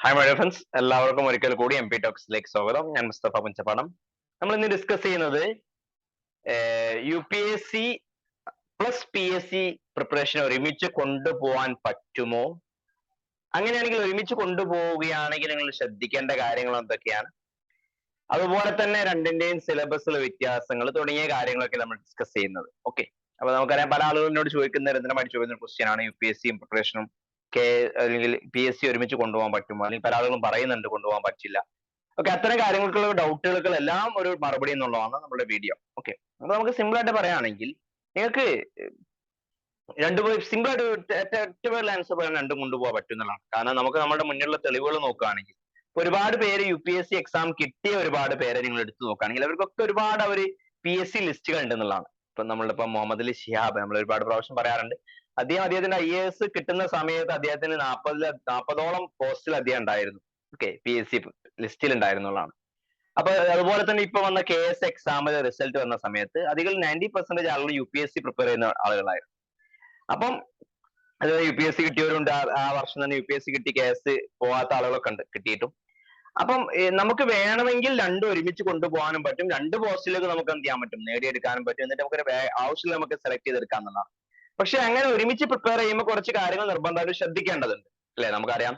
Hi my dear friends, എല്ലാവർക്കും ഒരിക്കൽ കൂടി MP ടോക്സിലേക്ക് സ്വാഗതം. ഞാൻ മുസ്തഫ പുഞ്ചപ്പാടം. നമ്മൾ ഇന്ന് ഡിസ്കസ് ചെയ്യുന്നത് UPSC പ്ലസ് PSC പ്രിപ്പറേഷൻ ഒരുമിച്ച് കൊണ്ടുപോകാൻ പറ്റുമോ, അങ്ങനെയാണെങ്കിൽ ഒരുമിച്ച് കൊണ്ടുപോവുകയാണെങ്കിൽ നിങ്ങൾ ശ്രദ്ധിക്കേണ്ട കാര്യങ്ങൾ എന്തൊക്കെയാണ്, അതുപോലെ തന്നെ രണ്ടിന്റെയും സിലബസിലെ വ്യത്യാസങ്ങൾ തുടങ്ങിയ കാര്യങ്ങളൊക്കെ നമ്മൾ ഡിസ്കസ് ചെയ്യുന്നത്. ഓക്കെ, അപ്പൊ നമുക്കറിയാം പല ആളുകളോട് ചോദിക്കുന്ന നിരന്തരമായിട്ട് ചോദിക്കുന്ന ക്വസ്റ്റ്യൻ ആണ് UPSC പ്രിപ്പറേഷനും അല്ലെങ്കിൽ PSC ഒരുമിച്ച് കൊണ്ടുപോകാൻ പറ്റുമോ, അല്ലെങ്കിൽ പല ആളുകളും പറയുന്നുണ്ട് കൊണ്ടുപോകാൻ പറ്റില്ല. ഓക്കെ, അത്തരം കാര്യങ്ങൾക്കുള്ള ഡൗട്ടുകൾക്ക് എല്ലാം ഒരു മറുപടി എന്നുള്ളതാണ് നമ്മുടെ വീഡിയോ. ഓക്കെ, അപ്പൊ നമുക്ക് സിമ്പിൾ ആയിട്ട് പറയുകയാണെങ്കിൽ നിങ്ങൾക്ക് സിമ്പിൾ ആയിട്ട് ആൻസർ പറയാൻ രണ്ടും കൊണ്ടുപോകാൻ പറ്റുന്നതാണ്. കാരണം നമുക്ക് നമ്മുടെ മുന്നിലുള്ള തെളിവുകൾ നോക്കുകയാണെങ്കിൽ ഒരുപാട് പേര് UPSC എക്സാം കിട്ടിയ ഒരുപാട് പേരെ നിങ്ങൾ എടുത്തു നോക്കുകയാണെങ്കിൽ അവർക്കൊക്കെ ഒരുപാട് PSC ലിസ്റ്റുകൾ ഉണ്ടെന്നുള്ളതാണ്. ഇപ്പൊ നമ്മളിപ്പോ മുഹമ്മദ് അലി ശിഹാബ് നമ്മൾ ഒരുപാട് പ്രാവശ്യം പറയാറുണ്ട്. അദ്ദേഹത്തിന്റെ IAS കിട്ടുന്ന സമയത്ത് അദ്ദേഹത്തിന് 40ഓളം പോസ്റ്റിൽ അദ്ദേഹം ഉണ്ടായിരുന്നു. ഓക്കെ, PSC ലിസ്റ്റിൽ ഉണ്ടായിരുന്നുള്ളതാണ്. അപ്പൊ അതുപോലെ തന്നെ ഇപ്പൊ വന്ന KS എക്സാമിൽ റിസൾട്ട് വന്ന സമയത്ത് അധികം 90% ആളുകൾ UPSC പ്രിപ്പയർ ചെയ്യുന്ന ആളുകളായിരുന്നു. അപ്പം അത് UPSC കിട്ടിയവരുണ്ട്, ആ വർഷം തന്നെ UPSC കിട്ടി KS പോകാത്ത ആളുകളൊക്കെ ഉണ്ട് കിട്ടിയിട്ടും. അപ്പം നമുക്ക് വേണമെങ്കിൽ രണ്ടും ഒരുമിച്ച് കൊണ്ടുപോകാനും പറ്റും, രണ്ട് പോസ്റ്റിലേക്ക് നമുക്ക് എന്ത് ചെയ്യാൻ പറ്റും, നേടിയെടുക്കാനും പറ്റും. എന്നിട്ട് നമുക്ക് ആവശ്യമില്ല നമുക്ക് സെലക്ട് ചെയ്തെടുക്കാം എന്നുള്ളതാണ്. പക്ഷെ അങ്ങനെ ഒരുമിച്ച് പ്രിപ്പയർ ചെയ്യുമ്പോൾ കുറച്ച് കാര്യങ്ങൾ നിർബന്ധമായിട്ട് ശ്രദ്ധിക്കേണ്ടതുണ്ട്, അല്ലെ? നമുക്കറിയാം,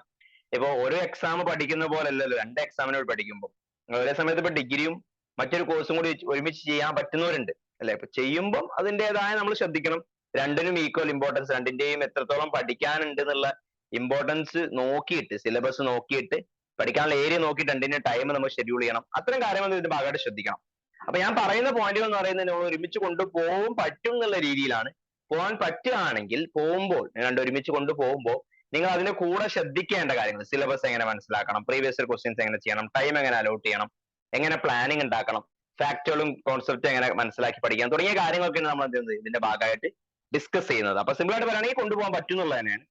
ഇപ്പൊ ഒരു എക്സാം പഠിക്കുന്ന പോലെ അല്ലല്ലോ രണ്ട് എക്സാമിനോട് പഠിക്കുമ്പോൾ. ഒരേ സമയത്ത് ഇപ്പൊ ഡിഗ്രിയും മറ്റൊരു കോഴ്സും കൂടി ഒരുമിച്ച് ചെയ്യാൻ പറ്റുന്നവരുണ്ട്, അല്ലെ? ഇപ്പൊ ചെയ്യുമ്പോൾ അതിൻ്റെതായ നമ്മൾ ശ്രദ്ധിക്കണം. രണ്ടിനും ഈക്വൽ ഇമ്പോർട്ടൻസ്, രണ്ടിന്റെയും എത്രത്തോളം പഠിക്കാനുണ്ട് എന്നുള്ള ഇമ്പോർട്ടൻസ് നോക്കിയിട്ട്, സിലബസ് നോക്കിയിട്ട്, പഠിക്കാനുള്ള ഏരിയ നോക്കിയിട്ട് രണ്ടിന്റെ ടൈം നമ്മൾ ഷെഡ്യൂൾ ചെയ്യണം. അത്തരം കാര്യങ്ങൾ ഇതിന്റെ ഭാഗമായിട്ട് ശ്രദ്ധിക്കണം. അപ്പൊ ഞാൻ പറയുന്ന പോയിന്റുകൾ എന്ന് പറയുന്നത് നമ്മൾ ഒരുമിച്ച് കൊണ്ടുപോകും പറ്റും എന്നുള്ള രീതിയിലാണ്. പോകാൻ പറ്റുകയാണെങ്കിൽ പോകുമ്പോൾ, രണ്ട് ഒരുമിച്ച് കൊണ്ടുപോകുമ്പോൾ നിങ്ങൾ അതിന്റെ കൂടെ ശ്രദ്ധിക്കേണ്ട കാര്യങ്ങൾ, സിലബസ് എങ്ങനെ മനസ്സിലാക്കണം, പ്രീവിയസ് ഇയർ ക്വസ്റ്റ്യൻസ് എങ്ങനെ ചെയ്യണം, ടൈം എങ്ങനെ അലോട്ട് ചെയ്യണം, എങ്ങനെ പ്ലാനിങ് ഉണ്ടാക്കണം, ഫാക്റ്റുകളും കോൺസെപ്റ്റും എങ്ങനെ മനസ്സിലാക്കി പഠിക്കണം തുടങ്ങിയ കാര്യങ്ങളൊക്കെയാണ് നമ്മൾ ഇതിന്റെ ഭാഗമായിട്ട് ഡിസ്കസ് ചെയ്യുന്നത്. അപ്പൊ സിമ്പിൾ ആയിട്ട് പറയുകയാണെങ്കിൽ കൊണ്ടുപോകാൻ പറ്റുന്നുള്ളത് തന്നെയാണ്.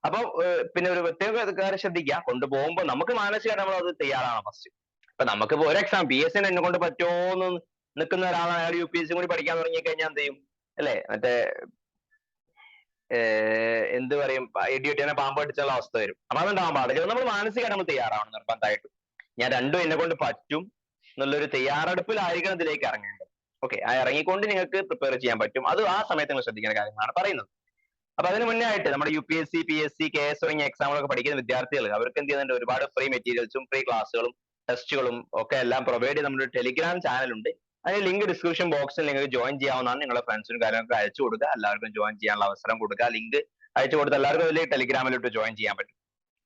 അപ്പൊ പിന്നെ ഒരു പ്രത്യേക കാര്യം ശ്രദ്ധിക്കുക, കൊണ്ടുപോകുമ്പോൾ നമുക്ക് മാനസികമായിട്ട് നമ്മൾ അത് തയ്യാറാണ് ഫസ്റ്റ്. ഇപ്പൊ നമുക്കിപ്പോ ഒരു എക്സാം PSC എന്നെ കൊണ്ട് പറ്റുമോ എന്ന് നിൽക്കുന്ന ഒരാളാണ്, അയാൾ UPSC കൂടി പഠിക്കാൻ തുടങ്ങി കഴിഞ്ഞാൽ എന്ത് ചെയ്യും, അല്ലെ? മറ്റേ എന്ത് പറയും, ഇടിയൊട്ടിനെ പാമ്പ് അടിച്ചുള്ള അവസ്ഥ വരും. അപ്പൊ അതുണ്ടാവാൻ പാടില്ല. നമ്മൾ മാനസികമായിട്ട് നമ്മൾ തയ്യാറാവണം നിർബന്ധമായിട്ടും. ഞാൻ രണ്ടും എന്നെ കൊണ്ട് പറ്റും എന്നുള്ളൊരു തയ്യാറെടുപ്പിലായിരിക്കണം ഇതിലേക്ക് ഇറങ്ങേണ്ടത്. ഓക്കെ, ആ ഇറങ്ങിക്കൊണ്ട് നിങ്ങൾക്ക് പ്രിപ്പയർ ചെയ്യാൻ പറ്റും. അത് ആ സമയത്ത് നിങ്ങൾ ശ്രദ്ധിക്കേണ്ട കാര്യങ്ങളാണ് പറയുന്നത്. അപ്പൊ അതിന് മുന്നേ ആയിട്ട് നമ്മുടെ UPSC PSC KS തുടങ്ങിയ എക്സാമുകളൊക്കെ പഠിക്കുന്ന വിദ്യാർത്ഥികൾ അവർക്ക് എന്ത് ചെയ്യുന്നുണ്ട്, ഒരുപാട് ഫ്രീ മെറ്റീരിയൽസും ഫ്രീ ക്ലാസ്സുകളും ടെസ്റ്റുകളും ഒക്കെ എല്ലാം പ്രൊവൈഡ് ചെയ്ത് നമ്മുടെ ടെലിഗ്രാം ചാനൽ ഉണ്ട്. അതിന് ലിങ്ക് ഡിസ്ക്രിപ്ഷൻ ബോക്സിൽ നിങ്ങൾക്ക് ജോയിൻ ചെയ്യാവുന്നതാണ്. നിങ്ങളുടെ ഫ്രണ്ട്സിനും കാര്യങ്ങളൊക്കെ അയച്ചു കൊടുക്കുക, എല്ലാവർക്കും ജോയിൻ ചെയ്യാനുള്ള അവസരം കൊടുക്കുക. ലിങ്ക് അയച്ചു കൊടുത്ത് എല്ലാവർക്കും അതിൽ ടെലിഗ്രാമിലോട്ട് ജോയിൻ ചെയ്യാൻ പറ്റും.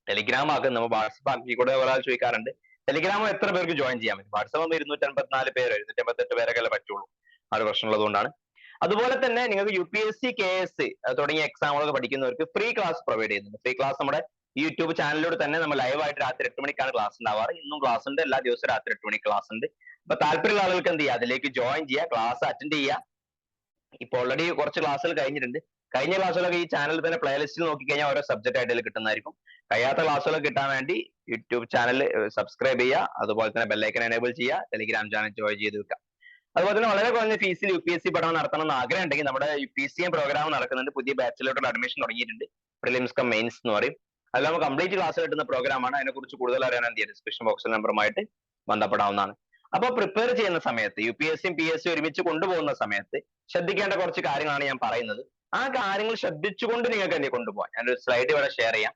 ടെലിഗ്രാം ആക്കും, നമ്മൾ വാട്സപ്പ് ആക്കി കൂടെ ഒരാൾ ചോദിക്കാറുണ്ട് ടെലിഗ്രാം എത്ര പേർക്ക് ജോയിൻ ചെയ്യാൻ പറ്റും. വാട്സപ്പ് 254 പേരോ 288 പേരൊക്കെ പറ്റുള്ളൂ, ആ ഒരു പ്രശ്നമുള്ളത് കൊണ്ടാണ്. അതുപോലെ തന്നെ നിങ്ങൾക്ക് UPSC KS തുടങ്ങിയ എക്സാമുകളൊക്കെ പഠിക്കുന്നവർക്ക് ഫ്രീ ക്ലാസ് പ്രൊവൈഡ് ചെയ്യുന്നുണ്ട്. ഫ്രീ ക്ലാസ് നമ്മുടെ യൂട്യൂബ് ചാനലിലൂടെ തന്നെ നമ്മൾ ലൈവ് ആയിട്ട് രാത്രി 8 മണിക്കാണ് ക്ലാസ് ഉണ്ടാവാറ്. ഇന്നും ക്ലാസ് ഉണ്ട്, എല്ലാ ദിവസവും രാത്രി 8 മണിക്ക് ക്ലാസ് ഉണ്ട്. അപ്പൊ താല്പര്യമുള്ള ആളുകൾക്ക് എന്ത് ചെയ്യുക, അതിലേക്ക് ജോയിൻ ചെയ്യുക, ക്ലാസ് അറ്റൻഡ് ചെയ്യുക. ഇപ്പൊ ഓൾറെഡി കുറച്ച് ക്ലാസ്സുകൾ കഴിഞ്ഞിട്ടുണ്ട്. കഴിഞ്ഞ ക്ലാസ്സുകളൊക്കെ ഈ ചാനലിൽ തന്നെ പ്ലേലിസ്റ്റിൽ നോക്കിക്കഴിഞ്ഞാൽ ഓരോ സബ്ജക്ട് ആയിട്ട് കിട്ടുന്നതായിരിക്കും. കഴിയാത്ത ക്ലാസ്സുകൾ കിട്ടാൻ വേണ്ടി യൂട്യൂബ് ചാനൽ സബ്സ്ക്രൈബ് ചെയ്യുക, അതുപോലെ തന്നെ ബെല്ലൈക്കൻ എനേബിൾ ചെയ്യുക, ടെലിഗ്രാം ചാനൽ ജോയിൻ ചെയ്ത് വെക്കുക. അതുപോലെ തന്നെ വളരെ കുറഞ്ഞ ഫീസിൽ UPSC പഠനം നടത്തണം എന്ന് ആഗ്രഹം ഉണ്ടെങ്കിൽ നമ്മുടെ PCM പ്രോഗ്രാം നടക്കുന്നുണ്ട്. പുതിയ ബാച്ചിലോട്ടുള്ള അഡ്മിഷൻ തുടങ്ങിയിട്ടുണ്ട്. പ്രിലിംസ് കം മെയിൻസ് എന്ന് പറയും. അതിൽ നമുക്ക് കംപ്ലീറ്റ് ക്ലാസ് കിട്ടുന്ന പ്രോഗ്രാമാണ്. അതിനെക്കുറിച്ച് കൂടുതൽ അറിയാൻ എന്ത് ചെയ്യുക, ഡിസ്ക്രിപ്ഷൻ ബോക്സിൽ നമ്പറുമായിട്ട് ബന്ധപ്പെടാവുന്നതാണ്. അപ്പൊ പ്രിപ്പയർ ചെയ്യുന്ന സമയത്ത് UPSC PSC ഒരുമിച്ച് കൊണ്ടുപോകുന്ന സമയത്ത് ശ്രദ്ധിക്കേണ്ട കുറച്ച് കാര്യങ്ങളാണ് ഞാൻ പറയുന്നത്. ആ കാര്യങ്ങൾ ശ്രദ്ധിച്ചുകൊണ്ട് നിങ്ങൾക്ക് എന്നെ കൊണ്ടുപോകാം. ഞാനൊരു സ്ലൈഡ് ഇവിടെ ഷെയർ ചെയ്യാം.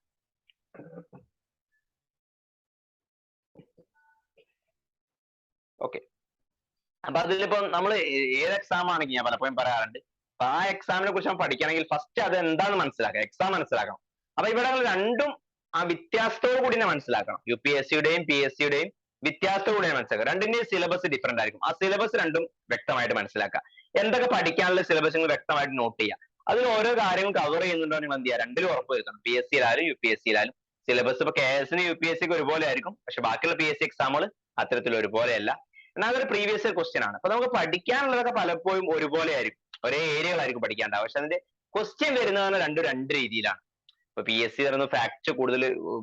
ഓക്കെ, അപ്പൊ അതിലിപ്പോ നമ്മൾ ഏത് എക്സാം ആണെങ്കിൽ ഞാൻ പലപ്പോഴും പറയാറുണ്ട്, അപ്പൊ ആ എക്സാമിനെ കുറിച്ച് പഠിക്കണമെങ്കിൽ ഫസ്റ്റ് അത് എന്താണെന്ന് മനസ്സിലാക്കാം, എക്സാം മനസ്സിലാക്കണം. അപ്പൊ ഇവിടെ രണ്ടും ആ വ്യത്യാസത്തോടു കൂടി തന്നെ മനസ്സിലാക്കണം. UPSCയുടെയും PSCയുടെയും വ്യത്യാസത്തോടു കൂടി മനസ്സിലാക്കുക. രണ്ടിന്റെയും സിലബസ് ഡിഫറെന്റ് ആയിരിക്കും. ആ സിലബസ് രണ്ടും വ്യക്തമായിട്ട് മനസ്സിലാക്കുക. എന്തൊക്കെ പഠിക്കാനുള്ള സിലബസ് നിങ്ങൾ വ്യക്തമായിട്ട് നോട്ട് ചെയ്യുക. അതിൽ ഓരോ കാര്യങ്ങൾ കവർ ചെയ്യുന്നുണ്ടോ നിങ്ങൾ എന്ത് ചെയ്യുക, രണ്ടിലും ഉറപ്പ് വരുത്തണം. PSCയിലായാലും UPSCയിലായാലും സിലബസ് ഇപ്പൊ KS-ന് UPSCക്ക് ഒരുപോലെ ആയിരിക്കും, പക്ഷെ ബാക്കിയുള്ള PSC എക്സാമുകൾ അത്തരത്തിൽ ഒരുപോലെയല്ല. എന്നാൽ അതൊരു പ്രീവിയസ് ഇയർ ക്വസ്റ്റ്യൻ ആണ്. അപ്പൊ നമുക്ക് പഠിക്കാനുള്ളതൊക്കെ പലപ്പോഴും ഒരുപോലെ ആയിരിക്കും, ഒരേ ഏരിയകളായിരിക്കും പഠിക്കാനുണ്ടാവുക. പക്ഷെ അതിന്റെ ക്വസ്റ്റ്യൻ വരുന്നത് രണ്ട് രീതിയിലാണ്. ഇപ്പൊ PSC പറയുന്നത് ഫാക്ട് കൂടുതൽ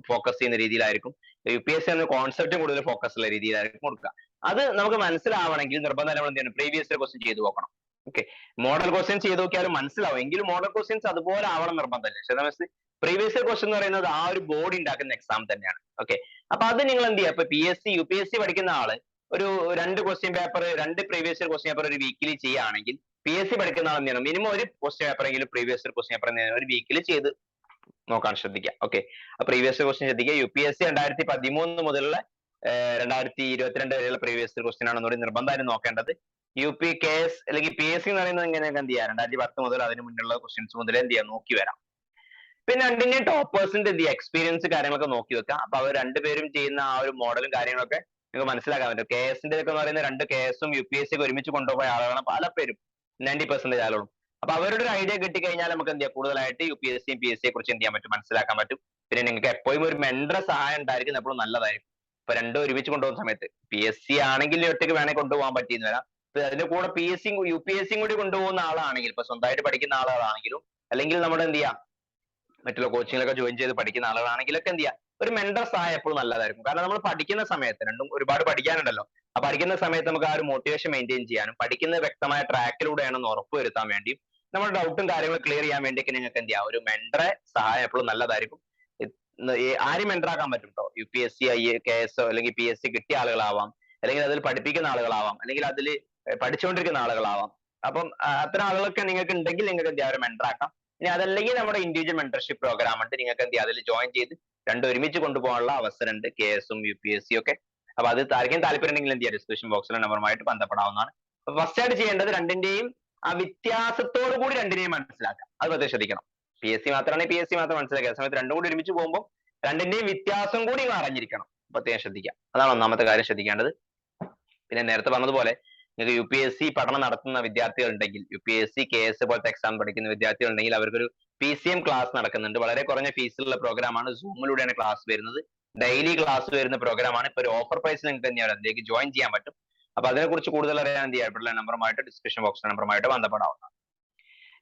ഫോക്കസ് ചെയ്യുന്ന രീതിയിലായിരിക്കും, UPSC എന്ന കോൺസെപ്റ്റ് കൂടുതൽ ഫോക്കസ് ഉള്ള രീതിയിലായിരിക്കും കൊടുക്കുക. അത് നമുക്ക് മനസ്സിലാവണമെങ്കിൽ നിർബന്ധം നമ്മൾ എന്ത് ചെയ്യണം, പ്രീവിയസ് ഇയർ ക്വസ്റ്റ്യൻ ചെയ്തു നോക്കണം. ഓക്കെ, മോഡൽ ക്വസ്റ്റ്യൻസ് ചെയ്ത് നോക്കിയാലും മനസ്സിലാവും. എങ്കിലും മോഡൽ ക്വസ്റ്റ്യൻസ് അതുപോലെ ആവണം നിർബന്ധമില്ല. പ്രീവിയസ് ഇയർ ക്വസ്റ്റ്യൻ എന്ന് പറയുന്നത് ആ ഒരു ബോഡി ഉണ്ടാക്കുന്ന എക്സാം തന്നെയാണ്. ഓക്കെ, അപ്പൊ അത് നിങ്ങൾ എന്ത് ചെയ്യുക, ഇപ്പൊ PSC UPSC പഠിക്കുന്ന ആള് ഒരു 2 question paper, 2 previous year question paper ഒരു വീക്കിലി ചെയ്യുകയാണെങ്കിൽ, PSC പഠിക്കുന്ന ആൾ എന്ത് ചെയ്യണം, മിനിമം ഒരു ക്വസ്റ്റ്യൻ പേപ്പർ എങ്കിലും പ്രീവിയസ് ഇയർ ക്വസ്റ്റ്യൻ പേപ്പർ ഒരു വീക്കിലി ചെയ്ത് നോക്കാൻ ശ്രദ്ധിക്കുക. ഓക്കെ, പ്രീവിയസ് ഇയർ ക്വസ്റ്റ്യൻ ശ്രദ്ധിക്കുക. UPSC 2013 മുതലുള്ള 2022 വരെയുള്ള പ്രീവിയസ് ഇയർ ക്വസ്റ്റ്യൻ ആണെന്നുകൂടി നിർബന്ധമായിട്ട് നോക്കേണ്ടത്. KS അല്ലെങ്കിൽ PSC എന്ന് പറയുന്നത് ഇങ്ങനെയൊക്കെ എന്ത് ചെയ്യുക, 2010 മുതൽ അതിന് മുന്നുള്ള ക്വസ്റ്റ്യൻസ് മുതൽ എന്ത് ചെയ്യുക, നോക്കി വരാം. പിന്നെ രണ്ടിന്റെയും ടോപ്പേഴ്സിന്റെ എന്ത് ചെയ്യുക, എക്സ്പീരിയൻസ് കാര്യങ്ങളൊക്കെ നോക്കി വെക്കാം. അപ്പൊ അവർ രണ്ടുപേരും ചെയ്യുന്ന ആ ഒരു മോഡലും കാര്യങ്ങളൊക്കെ നിങ്ങൾക്ക് മനസ്സിലാക്കാൻ പറ്റും. KS-ന്റെ ഒക്കെ എന്ന് പറയുന്ന 2 KS-ഉം UPSC ഒക്കെ ഒരുമിച്ച് കൊണ്ടുപോയ ആളുകളാണ് പല പേരും, 90% ആളുകളും. അപ്പൊ അവരുടെ ഒരു ഐഡിയ കിട്ടിക്കഴിഞ്ഞാൽ നമുക്ക് എന്ത് ചെയ്യാം, കൂടുതലായിട്ട് UPSC PSC യെ കുറിച്ച് എന്ത് ചെയ്യാൻ പറ്റും, മനസ്സിലാക്കാൻ പറ്റും. പിന്നെ നിങ്ങൾക്ക് എപ്പോഴും ഒരു മെന്റർ സഹായം ഉണ്ടായിരിക്കും, എപ്പോഴും നല്ലതായിരിക്കും. ഇപ്പൊ രണ്ടും ഒരുമിച്ച് കൊണ്ടുപോകുന്ന സമയത്ത് PSC ആണെങ്കിൽ ഒറ്റയ്ക്ക് വേണമെങ്കിൽ കൊണ്ടുപോകാൻ പറ്റിയെന്ന് വരാം. അതിന്റെ കൂടെ PSC UPSC കൂടി കൊണ്ടുപോകുന്ന ആളാണെങ്കിൽ, ഇപ്പൊ സ്വന്തമായിട്ട് പഠിക്കുന്ന ആളുകളാണെങ്കിലും, അല്ലെങ്കിൽ നമ്മുടെ എന്ത് ചെയ്യാം, മറ്റുള്ള കോച്ചിങ്ങിലൊക്കെ ജോയിൻ ചെയ്ത് പഠിക്കുന്ന ആളുകളാണെങ്കിലൊക്കെ എന്ത് ചെയ്യാം, ഒരു മെന്റർ സഹായം എപ്പോഴും നല്ലതായിരിക്കും. കാരണം നമ്മൾ പഠിക്കുന്ന സമയത്ത് രണ്ടും ഒരുപാട് പഠിക്കാനുണ്ടല്ലോ. ആ പഠിക്കുന്ന സമയത്ത് നമുക്ക് ആ ഒരു മോട്ടിവേഷൻ മെയിൻറ്റെയിൻ ചെയ്യാനും, പഠിക്കുന്ന വ്യക്തമായ ട്രാക്കിലൂടെയാണെന്ന് ഉറപ്പ് വരുത്താൻ വേണ്ടിയും, നമ്മുടെ ഡൗട്ടും കാര്യങ്ങളും ക്ലിയർ ചെയ്യാൻ വേണ്ടിയൊക്കെ നിങ്ങൾക്ക് എന്ത് ചെയ്യാം, ഒരു മെന്ററെ സഹായം എപ്പോഴും നല്ലതായിരിക്കും. ആരും മെന്ററാക്കാൻ പറ്റും കേട്ടോ. UPSC KS അല്ലെങ്കിൽ PSC കിട്ടിയ ആളുകളാവാം, അല്ലെങ്കിൽ അതിൽ പഠിപ്പിക്കുന്ന ആളുകളാവാം, അല്ലെങ്കിൽ അതിൽ പഠിച്ചുകൊണ്ടിരിക്കുന്ന ആളുകളാവാം. അപ്പം അത്തരം ആളുകളൊക്കെ നിങ്ങൾക്ക് ഉണ്ടെങ്കിൽ നിങ്ങൾക്ക് എന്ത് ചെയ്യാം, ഒരു മെന്ററാക്കാം. ഇനി അതല്ലെങ്കിൽ നമ്മുടെ ഇൻഡിവിജ്വൽ മെന്റർഷിപ്പ് പ്രോഗ്രാം ഉണ്ട്, നിങ്ങൾക്ക് എന്ത് ചെയ്യാം, അതിൽ ജോയിൻ ചെയ്ത് രണ്ടും ഒരുമിച്ച് കൊണ്ടുപോകാനുള്ള അവസരമുണ്ട്, KS-ഉം UPSC ഒക്കെ. അപ്പൊ അത് ആർക്കും താല്പര്യം ഉണ്ടെങ്കിൽ എന്ത് ചെയ്യാം, ഡിസ്ക്രിപ്ഷൻ ബോക്സിലെ നമ്പറുമായിട്ട് ബന്ധപ്പെടാവുന്നതാണ്. അപ്പൊ ഫസ്റ്റ് ആയിട്ട് ചെയ്യേണ്ടത് രണ്ടിന്റെയും ആ വ്യത്യാസത്തോടു കൂടി രണ്ടിനെയും മനസ്സിലാക്കാം. അത് പ്രത്യേകം ശ്രദ്ധിക്കണം. PSC മാത്രമാണെങ്കിൽ PSC മാത്രം മനസ്സിലാക്കുക, സമയത്ത് രണ്ടും കൂടി ഒരുമിച്ച് പോകുമ്പോൾ രണ്ടിന്റെയും വ്യത്യാസം കൂടി അറിഞ്ഞിരിക്കണം, പ്രത്യേകം ശ്രദ്ധിക്കാം. അതാണ് ഒന്നാമത്തെ കാര്യം ശ്രദ്ധിക്കേണ്ടത്. പിന്നെ നേരത്തെ പറഞ്ഞതുപോലെ നിങ്ങൾക്ക് UPSC പഠനം നടത്തുന്ന വിദ്യാർത്ഥികൾ ഉണ്ടെങ്കിൽ, UPSC KS പോലത്തെ എക്സാം പഠിക്കുന്ന വിദ്യാർത്ഥികൾ ഉണ്ടെങ്കിൽ, അവർക്കൊരു PCM ക്ലാസ് നടക്കുന്നുണ്ട്. വളരെ കുറഞ്ഞ ഫീസിലുള്ള പ്രോഗ്രാമാണ്, സൂമിലൂടെയാണ് ക്ലാസ് വരുന്നത്. ഡെയിലി ക്ലാസ് വരുന്ന പ്രോഗ്രാമാണ്. ഇപ്പൊ ഒരു ഓഫർ പ്രൈസിൽ നിങ്ങൾക്ക് തന്നെയാണ് അതിലേക്ക് ജോയിൻ ചെയ്യാൻ പറ്റും. അപ്പൊ അതിനെക്കുറിച്ച് കൂടുതൽ അറിയാൻ എന്ത് ചെയ്യാം, ഇവിടെയുള്ള നമ്പറുമായിട്ട് ഡിസ്ക്രിപ്ഷൻ ബോക്സ് നമ്പറുമായിട്ട് ബന്ധപ്പെടാവുന്നതാണ്.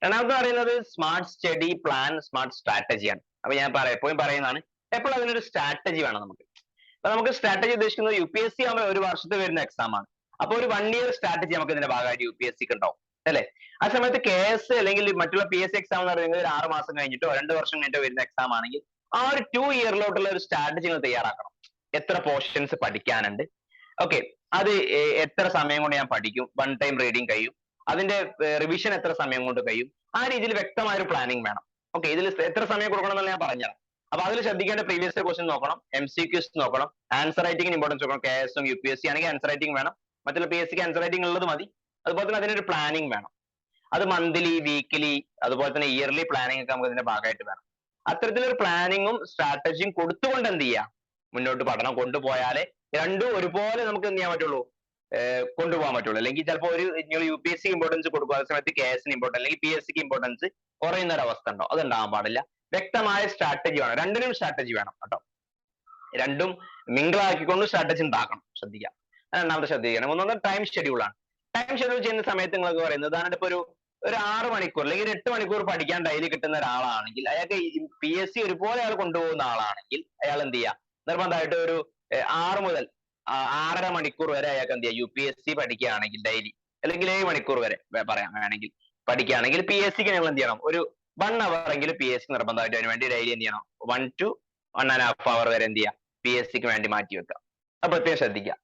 രണ്ടാമത്തെ പറയുന്നത് സ്മാർട്ട് സ്റ്റഡി പ്ലാൻ, സ്മാർട്ട് സ്ട്രാറ്റജിയാണ്. അപ്പൊ ഞാൻ എപ്പോഴും പറയുന്നതാണ്, എപ്പോഴും അതിനൊരു സ്ട്രാറ്റജി വേണം നമുക്ക്. അപ്പൊ നമുക്ക് സ്ട്രാറ്റജി ഉദ്ദേശിക്കുന്നത് UPSC ആകുമ്പോൾ ഒരു വർഷത്തെ വരുന്ന എക്സാം ആണ്. അപ്പൊ ഒരു 1 ഇയർ സ്ട്രാറ്റജി നമുക്ക് ഇതിന്റെ ഭാഗമായിട്ട് UPSC-ക്ക് ഉണ്ടാവും, അല്ലെ? ആ സമയത്ത് KS അല്ലെങ്കിൽ മറ്റുള്ള PSC എക്സാം എന്ന് പറയുന്നത് ഒരു 6 മാസം കഴിഞ്ഞിട്ടോ 2 വർഷം കഴിഞ്ഞിട്ടോ വരുന്ന എക്സാം ആണെങ്കിൽ, ആ ഒരു 2 ഇയറിലോട്ടുള്ള ഒരു സ്ട്രാറ്റജി നിങ്ങൾ തയ്യാറാക്കണം. എത്ര പോർഷൻസ് പഠിക്കാനുണ്ട്, ഓക്കെ, അത് എത്ര സമയം കൊണ്ട് ഞാൻ പഠിക്കും, 1 ടൈം റീഡിങ് കഴിയും, അതിന്റെ റിവിഷൻ എത്ര സമയം കൊണ്ട് കഴിയും, ആ രീതിയിൽ വ്യക്തമായ ഒരു പ്ലാനിങ് വേണം. ഓക്കെ, ഇതിൽ എത്ര സമയം കൊടുക്കണം എന്നുള്ള ഞാൻ പറഞ്ഞുതരാം. അപ്പൊ അതിൽ ശ്രദ്ധിക്കേണ്ട പ്രീവിയസ് ക്വസ്റ്റ്യൻ നോക്കണം, MCQs നോക്കണം, ആൻസർ റൈറ്റിംഗിന് ഇമ്പോർട്ടൻസ് കൊടുക്കണം. KS-ഉം UPSC ആണെങ്കിൽ ആൻസർ റൈറ്റിംഗ് വേണം, മറ്റുള്ള PSC-ക്ക് ആൻസർ റൈറ്റിംഗ് ഉള്ളത് മതി. അതുപോലെ തന്നെ അതിനൊരു പ്ലാനിങ് വേണം. അത് മന്ത്ലി, വീക്കിലി, അതുപോലെ തന്നെ ഇയർലി പ്ലാനിങ് ഒക്കെ നമുക്ക് ഇതിന്റെ ഭാഗമായിട്ട് വേണം. അത്തരത്തിലൊരു പ്ലാനിങ്ങും സ്ട്രാറ്റജിയും കൊടുത്തുകൊണ്ട് എന്ത് ചെയ്യാം, മുന്നോട്ട് പഠനം കൊണ്ടുപോയാലേ രണ്ടും ഒരുപോലെ നമുക്ക് എന്ത് ചെയ്യാൻ പറ്റുള്ളൂ, കൊണ്ടുപോകാൻ പറ്റുള്ളൂ. അല്ലെങ്കിൽ ചിലപ്പോൾ നിങ്ങൾ UPSC ഇമ്പോർട്ടൻസ് കൊടുക്കുക, അതേ സമയത്ത് KS-ന് ഇമ്പോർട്ടൻസ് അല്ലെങ്കിൽ PSC-ക്ക് ഇമ്പോർട്ടൻസ് കുറയുന്ന ഒരു അവസ്ഥ ഉണ്ടോ, അത് ഉണ്ടാകാൻ പാടില്ല. വ്യക്തമായ സ്ട്രാറ്റജി വേണം, രണ്ടിനും സ്ട്രാറ്റജി വേണം കേട്ടോ. രണ്ടും മിങ്കിൾ ആക്കിക്കൊണ്ട് സ്ട്രാറ്റജി ഉണ്ടാക്കണം, ശ്രദ്ധിക്കാം. രണ്ടാമത്തെ ശ്രദ്ധിക്കണം. മൂന്നാമത്തെ ടൈം ഷെഡ്യൂൾ ആണ്. ടൈം ഷെഡ്യൂൾ ചെയ്യുന്ന സമയത്ത് നിങ്ങൾക്ക് പറയുന്നത്, അതാണ് ഇപ്പൊ ഒരു 6 മണിക്കൂർ അല്ലെങ്കിൽ 8 മണിക്കൂർ പഠിക്കാൻ ഡെയിലി കിട്ടുന്ന ഒരാളാണെങ്കിൽ, അയാൾക്ക് PSC ഒരുപോലെ അയാൾ കൊണ്ടുപോകുന്ന ആളാണെങ്കിൽ, അയാൾ എന്ത് ചെയ്യുക, നിർബന്ധമായിട്ട് ഒരു 6 മുതൽ 6.5 മണിക്കൂർ വരെ അയാൾക്ക് എന്ത് ചെയ്യുക, UPSC പഠിക്കുകയാണെങ്കിൽ ഡെയിലി, അല്ലെങ്കിൽ 7 മണിക്കൂർ വരെ പറയാം വേണമെങ്കിൽ പഠിക്കുകയാണെങ്കിൽ, PSC-ക്ക് നിങ്ങൾ എന്ത് ചെയ്യണം, ഒരു 1 അവർ എങ്കിലും PSC നിർബന്ധമായിട്ട് അതിന് വേണ്ടി ഡെയിലി എന്ത് ചെയ്യണം, 1 to 1.5 അവർ വരെ എന്ത് ചെയ്യുക, PSC-ക്ക് വേണ്ടി മാറ്റി വെക്കുക. അപ്പൊ പ്രത്യേകം ശ്രദ്ധിക്കുക.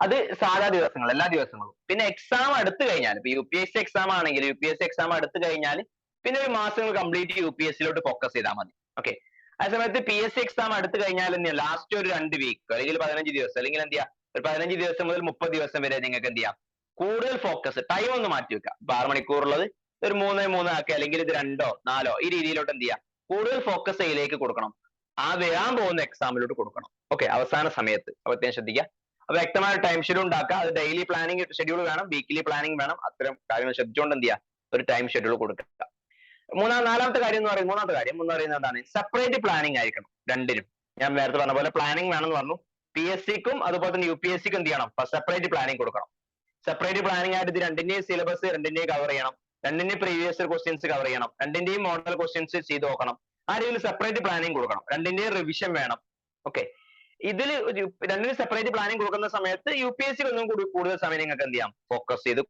അത് സാധാ ദിവസങ്ങൾ, എല്ലാ ദിവസങ്ങളും. പിന്നെ എക്സാം അടുത്ത് കഴിഞ്ഞാൽ, ഇപ്പൊ UPSC എക്സാം ആണെങ്കിൽ UPSC എക്സാം അടുത്ത് കഴിഞ്ഞാൽ പിന്നെ ഒരു മാസങ്ങൾ കംപ്ലീറ്റ് UPSC-ലോട്ട് ഫോക്കസ് ചെയ്താൽ മതി. ഓക്കെ, ആ സമയത്ത് PSC എക്സാം അടുത്ത് കഴിഞ്ഞാൽ ലാസ്റ്റ് ഒരു 2 വീക്ക് അല്ലെങ്കിൽ 15 ദിവസം, അല്ലെങ്കിൽ എന്ത് ചെയ്യാം, ഒരു 15 ദിവസം മുതൽ 30 ദിവസം വരെ നിങ്ങൾക്ക് എന്ത് ചെയ്യാം, കൂടുതൽ ഫോക്കസ്, ടൈം ഒന്ന് മാറ്റി വെക്കുക. 6 മണിക്കൂറുള്ളത് ഒരു 3 ആക്കുക, അല്ലെങ്കിൽ ഇത് 2 4 ഈ രീതിയിലോട്ട് എന്ത് ചെയ്യാം, കൂടുതൽ ഫോക്കസ് ഇതിലേക്ക് കൊടുക്കണം. ആ വരാൻ പോകുന്ന എക്സാമിലോട്ട് കൊടുക്കണം. ഓക്കെ, അവസാന സമയത്ത്. അപ്പൊ അത്യാവശ്യം ശ്രദ്ധിക്കുക. അപ്പൊ വ്യക്തമായ ടൈം ഷെഡ്യൂൾ ഉണ്ടാക്കുക. അത് ഡെയിലി പ്ലാനിങ് ഷെഡ്യൂൾ വേണം, വീക്കിലി പ്ലാനിങ് വേണം. അത്തരം കാര്യങ്ങൾ ശ്രദ്ധിച്ചുകൊണ്ട് എന്ത് ചെയ്യുക, ഒരു ടൈം ഷെഡ്യൂൾ കൊടുക്കുക. നാലാമത്തെ കാര്യം എന്ന് പറയുന്നത്, മൂന്നാമത്തെ കാര്യം എന്ന് പറയുന്നത് എന്താണ്, സെപ്പറേറ്റ് പ്ലാനിങ് ആയിരിക്കണം രണ്ടിനും. ഞാൻ നേരത്തെ പറഞ്ഞ പോലെ പ്ലാനിങ് വേണമെന്ന് പറഞ്ഞു. PSC-ക്കും അതുപോലെ തന്നെ UPSC-ക്കും എന്ത് ചെയ്യണം, സെപ്പറേറ്റ് പ്ലാനിങ് കൊടുക്കണം. സെപ്പറേറ്റ് പ്ലാനിങ് ആയിട്ട് ഇത് രണ്ടിന്റെയും സിലബസ് രണ്ടിന്റെയും കവർ ചെയ്യണം, രണ്ടിന്റെയും പ്രീവിയസ് ക്വസ്റ്റ്യൻസ് കവർ ചെയ്യണം, രണ്ടിന്റെയും മോഡൽ ക്വസ്റ്റ്യൻസ് ചെയ്ത് നോക്കണം. ആ രീതിയിൽ സെപ്പറേറ്റ് പ്ലാനിങ് കൊടുക്കണം. രണ്ടിന്റെയും റിവിഷൻ വേണം. ഓക്കെ, ഇതിൽ രണ്ടിനും സെപ്പറേറ്റ് പ്ലാനിങ് കൊടുക്കുന്ന സമയത്ത് UPSC ഒന്നും കൂടി കൂടുതൽ സമയം നിങ്ങൾക്ക് എന്ത് ചെയ്യാം, ഫോക്കസ് ചെയ്ത്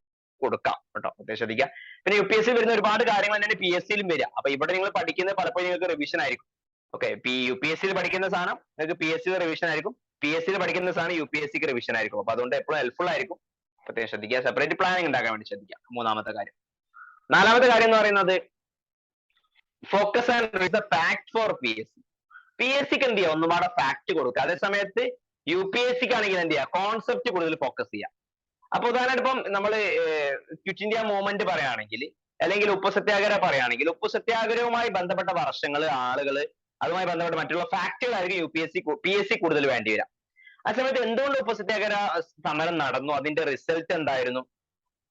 കൊടുക്കാം കേട്ടോ, പ്രത്യേകം ശ്രദ്ധിക്കുക. പിന്നെ UPSC വരുന്ന ഒരുപാട് കാര്യങ്ങൾ തന്നെയാണ് PSC യിലും വരിക. അപ്പൊ ഇവിടെ നിങ്ങൾ പഠിക്കുന്നത് പലപ്പോഴും നിങ്ങൾക്ക് റിവിഷൻ ആയിരിക്കും. ഓക്കെ, UPSC യിൽ പഠിക്കുന്ന സാധനം നിങ്ങൾക്ക് PSC റിവിഷൻ ആയിരിക്കും, PSC യിൽ പഠിക്കുന്ന സാധനം UPSC റിവിഷൻ ആയിരിക്കും. അപ്പൊ അതുകൊണ്ട് എപ്പോഴും ഹെൽപ്ഫുൾ ആയിരിക്കും, പ്രത്യേകം ശ്രദ്ധിക്കുക. സെപ്പറേറ്റ് പ്ലാനിങ് ഉണ്ടാക്കാൻ വേണ്ടി ശ്രദ്ധിക്കുക. മൂന്നാമത്തെ കാര്യം. നാലാമത്തെ കാര്യം എന്ന് പറയുന്നത് focus and read the fact four PSC. PSCക്ക് എന്ത് ചെയ്യുക, ഒന്നുപാടെ ഫാക്ട് കൊടുക്കുക. അതേ സമയത്ത് UPSCക്ക് ആണെങ്കിൽ എന്ത് ചെയ്യുക, കോൺസെപ്റ്റ് കൂടുതൽ ഫോക്കസ് ചെയ്യുക. അപ്പൊ ഉദാഹരണമായിട്ട് ഇപ്പം നമ്മൾ ക്വിറ്റ് ഇന്ത്യ മൂവ്മെന്റ് പറയുകയാണെങ്കിൽ, അല്ലെങ്കിൽ ഉപ്പ് സത്യാഗ്രഹം പറയുകയാണെങ്കിൽ, ഉപ്പ് സത്യാഗ്രഹവുമായി ബന്ധപ്പെട്ട വർഷങ്ങൾ, ആളുകൾ, അതുമായി ബന്ധപ്പെട്ട മറ്റുള്ള ഫാക്ടുകളായിരിക്കും PSC കൂടുതൽ വേണ്ടി വരിക. ആ സമയത്ത് എന്തുകൊണ്ട് ഉപ്പ് സത്യാഗ്രഹ സമരം നടന്നു, അതിന്റെ റിസൾട്ട് എന്തായിരുന്നു,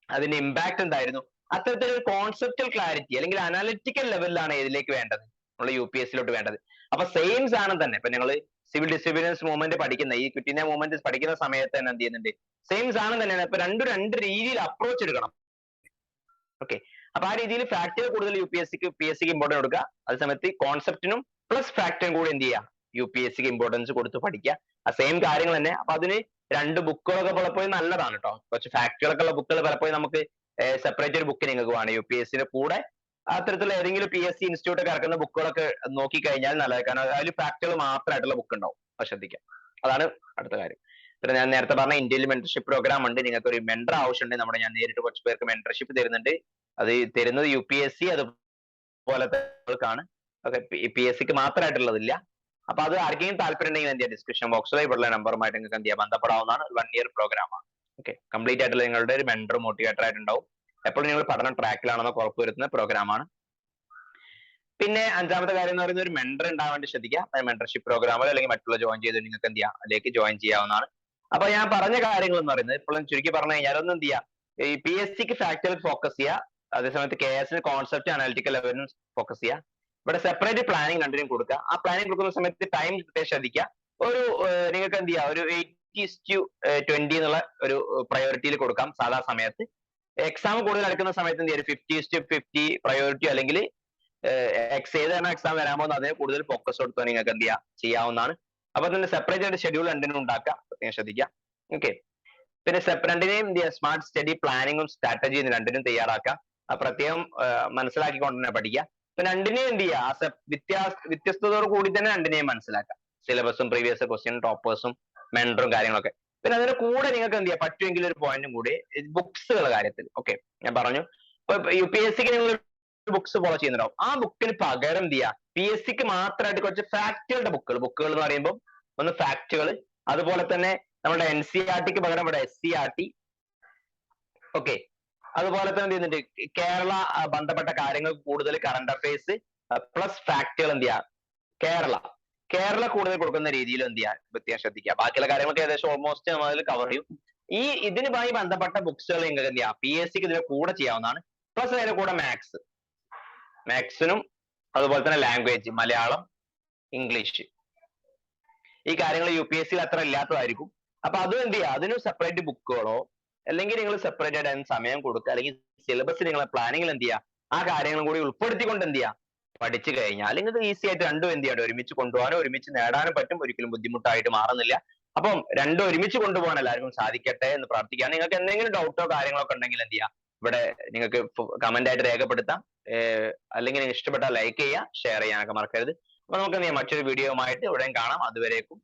അതിന്റെ ഇമ്പാക്ട് എന്തായിരുന്നു, അത്തരത്തിലൊരു കോൺസെപ്റ്റൽ ക്ലാരിറ്റി അല്ലെങ്കിൽ അനാലിറ്റിക്കൽ ലെവലിലാണ് ഇതിലേക്ക് വേണ്ടത്, നമ്മൾ UPSCയിലോട്ട് വേണ്ടത്. അപ്പൊ സെയിം സാധനം തന്നെ ഇപ്പൊ ഞങ്ങൾ സിവിൽ ഡിസോബീഡിയൻസ് മൂവ്മെന്റ് പഠിക്കുന്ന, ഈ ക്വിറ്റ് ഇന്ത്യ മൂവ്മെന്റ് പഠിക്കുന്ന സമയത്ത് തന്നെ എന്ത് ചെയ്യുന്നുണ്ട്, സെയിം സാധനം തന്നെയാണ്. ഇപ്പൊ രണ്ട് രീതിയിൽ അപ്രോച്ച് എടുക്കണം. ഓക്കെ, അപ്പൊ ആ രീതിയിൽ ഫാക്ടുകൾ കൂടുതൽ PSCക്ക് ഇമ്പോർട്ടൻസ് കൊടുക്കുക. അതേ സമയത്ത് കോൺസെപ്റ്റിനും പ്ലസ് ഫാക്ടിനും കൂടി എന്ത് ചെയ്യുക, UPSCക്ക് ഇമ്പോർട്ടൻസ് കൊടുത്ത് പഠിക്കുക. ആ സെയിം കാര്യങ്ങൾ തന്നെ. അപ്പൊ അതിന് രണ്ട് ബുക്കുകളൊക്കെ പലപ്പോഴും നല്ലതാണ് കേട്ടോ. കുറച്ച് ഫാക്ടുകളൊക്കെ ഉള്ള ബുക്കുകൾ പലപ്പോഴും നമുക്ക് സെപ്പറേറ്റ് ഒരു ബുക്ക് നിങ്ങൾക്ക് വേണം UPSCയുടെ കൂടെ. അത്തരത്തിലുള്ള ഏതെങ്കിലും PSC ഇൻസ്റ്റിറ്റ്യൂട്ട് ഒക്കെ ഇറക്കുന്ന ബുക്കുകളൊക്കെ നോക്കിക്കഴിഞ്ഞാൽ നല്ലത്. കാരണം അതിൽ ഫാക്ടുകൾ മാത്രമായിട്ടുള്ള ബുക്ക് ഉണ്ടാവും, അത് ശ്രദ്ധിക്കാം. അതാണ് അടുത്ത കാര്യം. പിന്നെ ഞാൻ നേരത്തെ പറഞ്ഞ ഇന്ത്യയിൽ മെന്റർഷിപ്പ് പ്രോഗ്രാം ഉണ്ട്. നിങ്ങൾക്ക് ഒരു മെന്റർ ആവശ്യമുണ്ട്, ഞാൻ നേരിട്ട് കുറച്ച് പേർക്ക് മെന്റർഷിപ്പ് തരുന്നുണ്ട്. അത് തരുന്നത് UPSC അതുപോലത്തെ ആൾക്കാണ്. PSCക്ക് മാത്രമായിട്ടുള്ളതില്ല. അപ്പൊ അത് ആർക്കെങ്കിലും താല്പര്യം ഉണ്ടെങ്കിൽ എന്ത് ചെയ്യുക, ഡിസ്ക്രിപ്ഷൻ ബോക്സിൽ ഇവിടെയുള്ള നമ്പറുമായിട്ട് നിങ്ങൾക്ക് എന്ത് ചെയ്യാം, ബന്ധപ്പെടാവുന്നതാണ്. 1 ഇയർ പ്രോഗ്രാമാണ്. ഓക്കെ, കംപ്ലീറ്റ് ആയിട്ടുള്ള നിങ്ങളുടെ ഒരു മെന്റർ മോട്ടിവേറ്റർ ആയിട്ടുണ്ടാവും. എപ്പോഴും നിങ്ങൾ പഠന ട്രാക്കിലാണെന്ന് ഉറപ്പുവരുത്തുന്ന പ്രോഗ്രാമാണ്. പിന്നെ അഞ്ചാമത്തെ കാര്യം എന്ന് പറയുന്നത് ഒരു മെന്റർ ഉണ്ടാവാൻ വേണ്ടി ശ്രദ്ധിക്കുക. മെന്റർഷിപ്പ് പ്രോഗ്രാമിൽ അല്ലെങ്കിൽ മറ്റുള്ള ജോയിൻ ചെയ്ത് നിങ്ങൾക്ക് എന്ത് ചെയ്യാം, അതിലേക്ക് ജോയിൻ ചെയ്യാവുന്നതാണ്. അപ്പൊ ഞാൻ പറഞ്ഞ കാര്യങ്ങൾ എന്ന് പറയുന്നത് ഇപ്പോഴും ചുരുക്കി പറഞ്ഞു കഴിഞ്ഞാൽ ഒന്ന് എന്ത് ചെയ്യുക, ഈ PSCക്ക് ഫാക്ടുകൾ ഫോക്കസ് ചെയ്യുക. അതേസമയത്ത് KS കോൺസെപ്റ്റ് അനാലിറ്റിക്കൽ ലെവലിനും ഫോക്കസ് ചെയ്യുക. ഇവിടെ സെപ്പറേറ്റ് പ്ലാനിങ് രണ്ടിനും കൊടുക്കുക. ആ പ്ലാനിങ് കൊടുക്കുന്ന സമയത്ത് ടൈം ശ്രദ്ധിക്കുക. ഒരു നിങ്ങൾക്ക് എന്ത് ചെയ്യുക, ഒരു 80:20 എന്നുള്ള ഒരു പ്രയോറിറ്റിയിൽ കൊടുക്കാം സാധാ സമയത്ത്. എക്സാം കൂടുതൽ അടുക്കുന്ന സമയത്ത് എന്ത് ചെയ്യും, 50:50 പ്രയോറിറ്റി, അല്ലെങ്കിൽ ഏതാണ് എക്സാം വരാൻ പോകുന്നത് അതിന് കൂടുതൽ ഫോക്കസ് കൊടുത്താൽ നിങ്ങൾക്ക് എന്ത് ചെയ്യാവുന്നതാണ്. അപ്പൊ അതിന്റെ സെപ്പറേറ്റ് ആയിട്ട് ഷെഡ്യൂൾ രണ്ടിനും ഉണ്ടാക്കുക, പ്രത്യേകം ശ്രദ്ധിക്കുക. ഓക്കെ, പിന്നെ രണ്ടിനെയും എന്ത് ചെയ്യുക, സ്മാർട്ട് സ്റ്റഡി പ്ലാനിങ്ങും സ്ട്രാറ്റജിയും രണ്ടിനും തയ്യാറാക്കുക. പ്രത്യേകം മനസ്സിലാക്കിക്കൊണ്ട് തന്നെ പഠിക്കുക. ഇപ്പൊ രണ്ടിനെയും എന്ത് ചെയ്യുക, വ്യത്യസ്തതയോട് കൂടി തന്നെ രണ്ടിനെയും മനസ്സിലാക്കുക. സിലബസും പ്രീവിയസ് ക്വസ്റ്റ്യൻ, ടോപ്പേഴ്സും മെന്ററും കാര്യങ്ങളൊക്കെ. പിന്നെ അതിന്റെ കൂടെ നിങ്ങൾക്ക് എന്ത് ചെയ്യാം, പറ്റുമെങ്കിൽ ഒരു പോയിന്റും കൂടി ബുക്സുകളുടെ കാര്യത്തിൽ. ഓക്കെ, ഞാൻ പറഞ്ഞു ഇപ്പൊ UPSCക്ക് നിങ്ങൾ ബുക്സ് ഫോളോ ചെയ്യുന്നുണ്ടാവും. ആ ബുക്കിന് പകരം എന്ത് ചെയ്യുക, PSCക്ക് മാത്രമായിട്ട് കുറച്ച് ഫാക്ടുകളുടെ ബുക്കുകൾ എന്ന് പറയുമ്പോൾ ഒന്ന് ഫാക്ടുകൾ, അതുപോലെ തന്നെ നമ്മുടെ NCERTക്ക് പകരം ഇവിടെ SCERT. ഓക്കെ, അതുപോലെ തന്നെ എന്ത് ചെയ്യുന്നുണ്ട്, കേരള ബന്ധപ്പെട്ട കാര്യങ്ങൾ കൂടുതൽ കറണ്ട് അഫയേഴ്സ് പ്ലസ് ഫാക്ടുകൾ എന്ത് ചെയ്യുക, കേരള കൂടുതൽ കൊടുക്കുന്ന രീതിയിൽ എന്ത് ചെയ്യുക, വ്യത്യാസം ശ്രദ്ധിക്കുക. ബാക്കിയുള്ള കാര്യങ്ങളൊക്കെ ഏകദേശം ഓൾമോസ്റ്റ് നമ്മൾ അതിൽ കവർ ചെയ്യും. ഇതിനുമായി ബന്ധപ്പെട്ട ബുക്സുകൾ നിങ്ങൾക്ക് എന്ത് ചെയ്യാം, PSCക്ക് ഇതിന്റെ കൂടെ ചെയ്യാവുന്നതാണ്. പ്ലസ് അതിന്റെ കൂടെ മാത്സിനും അതുപോലെ തന്നെ ലാംഗ്വേജ്, മലയാളം, ഇംഗ്ലീഷ്, ഈ കാര്യങ്ങൾ UPSCയിൽ അത്ര ഇല്ലാത്തതായിരിക്കും. അപ്പൊ അതും എന്ത് ചെയ്യുക, അതിനും സെപ്പറേറ്റ് ബുക്കുകളോ അല്ലെങ്കിൽ നിങ്ങൾ സെപ്പറേറ്റ് ആയിട്ട് അതിന് സമയം കൊടുക്കുക, അല്ലെങ്കിൽ സിലബസ് നിങ്ങളെ പ്ലാനിങ്ങിൽ എന്ത് ചെയ്യുക, ആ കാര്യങ്ങളും കൂടി ഉൾപ്പെടുത്തിക്കൊണ്ട് എന്ത് ചെയ്യുക, പഠിച്ചു കഴിഞ്ഞാൽ നിങ്ങൾക്ക് ഈസി ആയിട്ട് രണ്ടും എന്ത് ചെയ്യാം, ഒരുമിച്ച് കൊണ്ടുപോകാനോ ഒരുമിച്ച് നേടാനും പറ്റും. ഒരിക്കലും ബുദ്ധിമുട്ടായിട്ട് മാറുന്നില്ല. അപ്പം രണ്ടും ഒരുമിച്ച് കൊണ്ടുപോകാൻ എല്ലാവർക്കും സാധിക്കട്ടെ എന്ന് പ്രാർത്ഥിക്കുകയാണ്. നിങ്ങൾക്ക് എന്തെങ്കിലും ഡൗട്ടോ കാര്യങ്ങളൊക്കെ ഉണ്ടെങ്കിൽ എന്ത് ചെയ്യാം, ഇവിടെ നിങ്ങൾക്ക് കമന്റ് ആയിട്ട് രേഖപ്പെടുത്താം. അല്ലെങ്കിൽ ഇഷ്ടപ്പെട്ടാൽ ലൈക്ക് ചെയ്യുക, ഷെയർ ചെയ്യാനൊക്കെ മറക്കരുത്. അപ്പൊ നമുക്ക് എന്ത് ചെയ്യാം, മറ്റൊരു വീഡിയോയുമായിട്ട് ഇവിടെയും കാണാം. അതുവരേക്കും